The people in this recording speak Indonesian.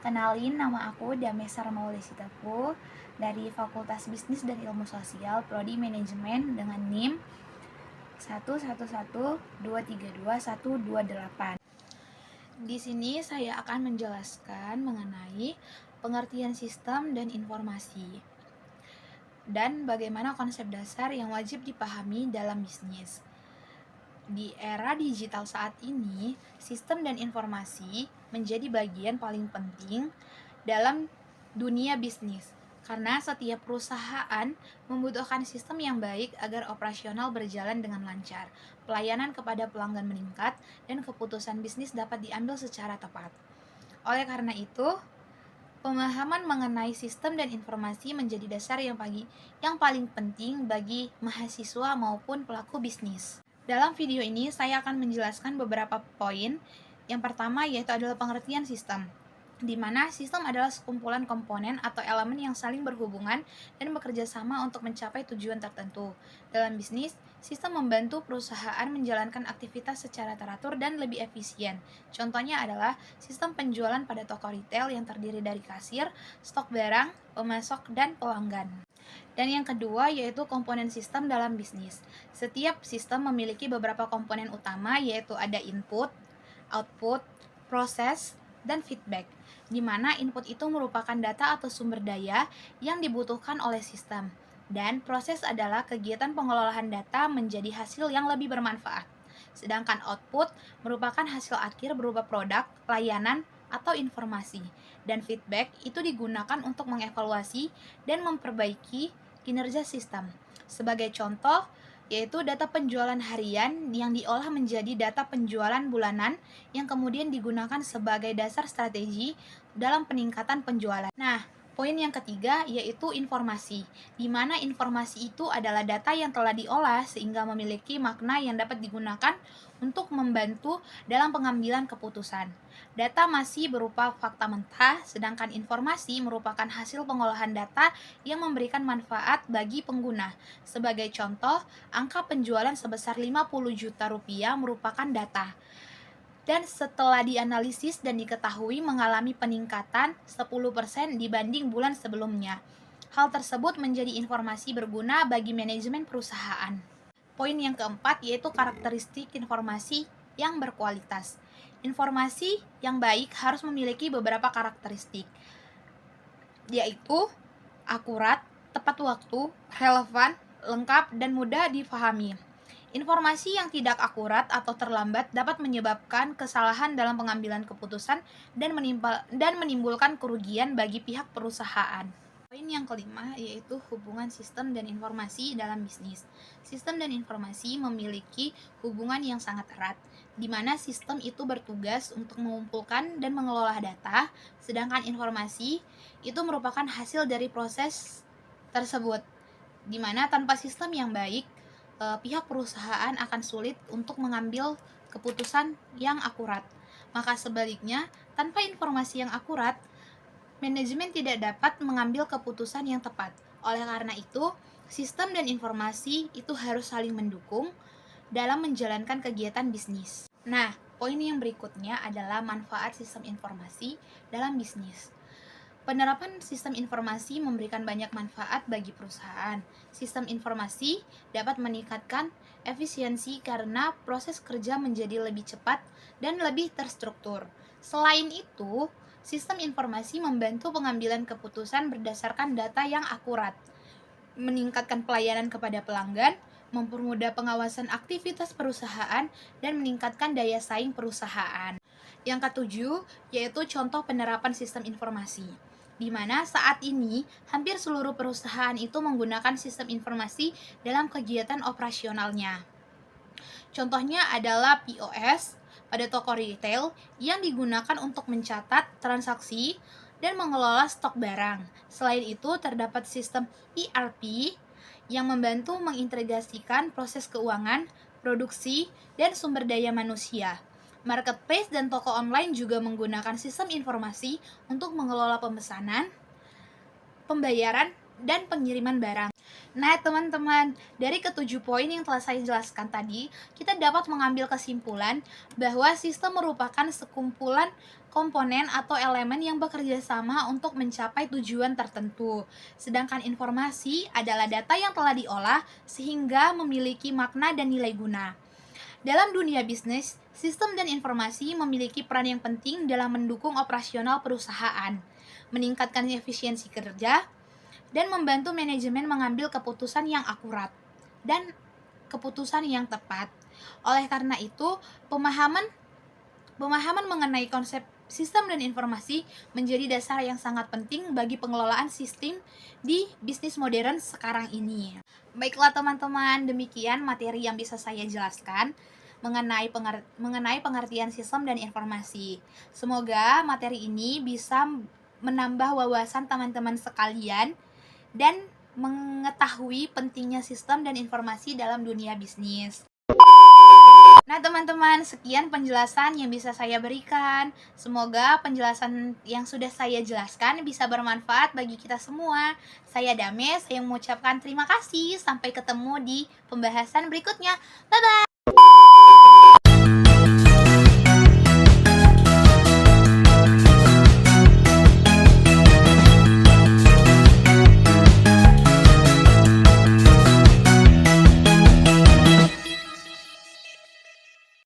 Kenalin, nama aku Damesar Maulesitaku dari Fakultas Bisnis dan Ilmu Sosial, Prodi Manajemen dengan NIM 111232128. Di sini saya akan menjelaskan mengenai pengertian sistem dan informasi dan bagaimana konsep dasar yang wajib dipahami dalam bisnis. Di era digital saat ini, sistem dan informasi menjadi bagian paling penting dalam dunia bisnis, karena setiap perusahaan membutuhkan sistem yang baik agar operasional berjalan dengan lancar, pelayanan kepada pelanggan meningkat, dan keputusan bisnis dapat diambil secara tepat. Oleh karena itu, pemahaman mengenai sistem dan informasi menjadi dasar yang paling penting bagi mahasiswa maupun pelaku bisnis. Dalam video ini, saya akan menjelaskan beberapa poin. Yang pertama yaitu adalah pengertian sistem, di mana sistem adalah sekumpulan komponen atau elemen yang saling berhubungan dan bekerja sama untuk mencapai tujuan tertentu. Dalam bisnis, sistem membantu perusahaan menjalankan aktivitas secara teratur dan lebih efisien. Contohnya adalah sistem penjualan pada toko retail yang terdiri dari kasir, stok barang, pemasok, dan pelanggan. Dan yang kedua yaitu komponen sistem dalam bisnis. Setiap sistem memiliki beberapa komponen utama, yaitu ada input, output, proses, dan feedback, di mana input itu merupakan data atau sumber daya yang dibutuhkan oleh sistem, dan proses adalah kegiatan pengelolaan data menjadi hasil yang lebih bermanfaat. Sedangkan output merupakan hasil akhir berupa produk, layanan, atau informasi, dan feedback itu digunakan untuk mengevaluasi dan memperbaiki kinerja sistem. Sebagai contoh, yaitu data penjualan harian yang diolah menjadi data penjualan bulanan yang kemudian digunakan sebagai dasar strategi dalam peningkatan penjualan. Nah, poin yang ketiga yaitu informasi, di mana informasi itu adalah data yang telah diolah sehingga memiliki makna yang dapat digunakan untuk membantu dalam pengambilan keputusan. Data masih berupa fakta mentah, sedangkan informasi merupakan hasil pengolahan data yang memberikan manfaat bagi pengguna. Sebagai contoh, angka penjualan sebesar 50 juta rupiah merupakan data, dan setelah dianalisis dan diketahui mengalami peningkatan 10% dibanding bulan sebelumnya. Hal tersebut menjadi informasi berguna bagi manajemen perusahaan. Poin yang keempat yaitu karakteristik informasi yang berkualitas. Informasi yang baik harus memiliki beberapa karakteristik, yaitu akurat, tepat waktu, relevan, lengkap, dan mudah difahami. Informasi yang tidak akurat atau terlambat dapat menyebabkan kesalahan dalam pengambilan keputusan dan menimbulkan kerugian bagi pihak perusahaan. Poin yang kelima yaitu hubungan sistem dan informasi dalam bisnis. Sistem dan informasi memiliki hubungan yang sangat erat, di mana sistem itu bertugas untuk mengumpulkan dan mengelola data, sedangkan informasi itu merupakan hasil dari proses tersebut, di mana tanpa sistem yang baik, pihak perusahaan akan sulit untuk mengambil keputusan yang akurat. Maka sebaliknya, tanpa informasi yang akurat, manajemen tidak dapat mengambil keputusan yang tepat. Oleh karena itu, sistem dan informasi itu harus saling mendukung dalam menjalankan kegiatan bisnis. Nah, poin yang berikutnya adalah manfaat sistem informasi dalam bisnis. Penerapan sistem informasi memberikan banyak manfaat bagi perusahaan. Sistem informasi dapat meningkatkan efisiensi karena proses kerja menjadi lebih cepat dan lebih terstruktur. Selain itu, sistem informasi membantu pengambilan keputusan berdasarkan data yang akurat, meningkatkan pelayanan kepada pelanggan, mempermudah pengawasan aktivitas perusahaan, dan meningkatkan daya saing perusahaan. Yang ketujuh, yaitu contoh penerapan sistem informasi, di mana saat ini hampir seluruh perusahaan itu menggunakan sistem informasi dalam kegiatan operasionalnya. Contohnya adalah POS pada toko retail yang digunakan untuk mencatat transaksi dan mengelola stok barang. Selain itu, terdapat sistem ERP yang membantu mengintegrasikan proses keuangan, produksi, dan sumber daya manusia. Marketplace dan toko online juga menggunakan sistem informasi untuk mengelola pemesanan, pembayaran, dan pengiriman barang. Nah, teman-teman, dari ketujuh poin yang telah saya jelaskan tadi, kita dapat mengambil kesimpulan bahwa sistem merupakan sekumpulan komponen atau elemen yang bekerja sama untuk mencapai tujuan tertentu. Sedangkan informasi adalah data yang telah diolah sehingga memiliki makna dan nilai guna. Dalam dunia bisnis, sistem dan informasi memiliki peran yang penting dalam mendukung operasional perusahaan, meningkatkan efisiensi kerja, dan membantu manajemen mengambil keputusan yang akurat dan keputusan yang tepat. Oleh karena itu, pemahaman pemahaman mengenai konsep sistem dan informasi menjadi dasar yang sangat penting bagi pengelolaan sistem di bisnis modern sekarang ini. Baiklah teman-teman, demikian materi yang bisa saya jelaskan mengenai pengertian sistem dan informasi. Semoga materi ini bisa menambah wawasan teman-teman sekalian dan mengetahui pentingnya sistem dan informasi dalam dunia bisnis. Nah, teman-teman, sekian penjelasan yang bisa saya berikan. Semoga penjelasan yang sudah saya jelaskan bisa bermanfaat bagi kita semua. Saya Dames, saya mengucapkan terima kasih. Sampai ketemu di pembahasan berikutnya. Bye-bye!